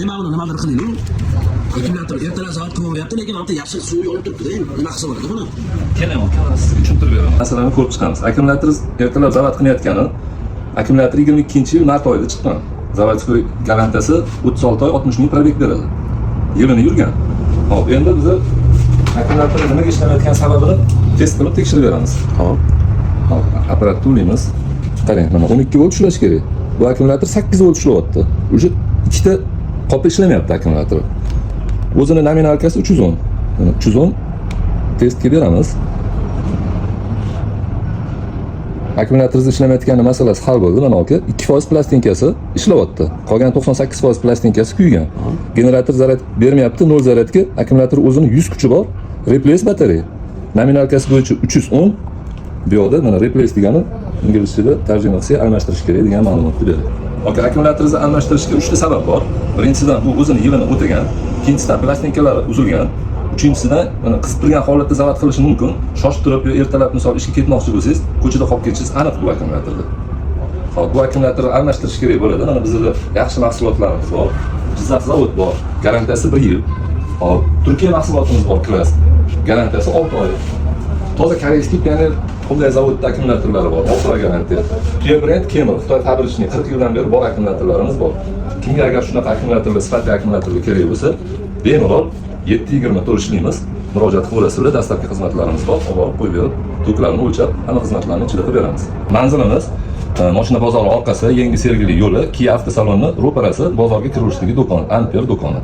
Demak, uni nimadir qiling. Akkumulyator ertalab soat qo'yyapti, lekin mana yaxshi suv yonib turibdi-da. Nima qilsa bo'ladi buni? Keling, sizga tushuntirib beraman. Masalani ko'rib chiqamiz. Akkumulyator ertalab zavat qilayotgani, akkumulyator 22-yil mart oyida chiqqan. Zavodskiy garantiyasi 36 oy 60 ming probek beradi. Yilini yurgan. Hop, endi biz akkumulyator nimaga ishlamayotgan sababini test qilib tekshirib beramiz. Hop. Apparatni ulaymiz. Qarang, mana 12 volt ushlash kerak. Bu akkumulyator 8 volt ushlayapti. Уже ikkita qopi ishlamayapti akkumulyator. O'zini nominalkasi 310. Mana 310 testga beramiz. Akkumulyator ishlamayotgani masalasi hal bo'ldi. Mana aka 2% plastinkasi ishlayapti. Qolgan 98% plastinkasi kuygan. Generator zaryad bermayapti, 0 zaryadga. Akkumulyator o'zini 100 kuchi bor. Replace batareya. Nominalkasi bo'yicha 310. Bu yerda mana replace degani inglizchada tarjima qilsa almashtirish kerak degan ma'lumotni beradi. Aka, akkumulyatorni almashtirishga 3 ta sabab bor. Birinchidan bu o'zini yilini o'tagan, ikkinchisidan plastinkalari uzilgan, uchinchisidan mana qisib turgan holatda zavat qilishi mumkin. Shoshib turib ertalab misol ishga ketmoqchi bo'lsangiz, ko'chada qolib ketishingiz aniq bu akkumulyatorda. Hop, bu akkumulyatorni almashtirish kerak bo'ladi. Mana bizda yaxshi mahsulotlarimiz bor. Jizzax zavod bor. Garantiyasi 1 yil. Hop, Turkiya mahsulotimiz bor, Klass. Garantiyasi 6 oy. Toza koreyskiy pioner bunday zavodda akkumulyatorlari bor. 6 oy garantiya. Tuya brend Camel, Xitoy fabrikasining 40 yildan beri bor akkumulyatorlarimiz bor. Kimga agar shunaqa akkumulyatorlar, sifatli akkumulyatorlar kerak bo'lsa, bemalol 7/24 ishlaymiz. Murojaat qilasizlar, dastlabki xizmatlarimiz bor. Olib qo'yib berib, toklarni o'lchab, hamma xizmatlarni ichida qilib beramiz. Manzilimiz Mashina bozori orqasi, Yangi Sergeli yo'li, Kia avtosaloni ro'parasi, bozorga kiraverishdagi do'kon, Amper do'koni.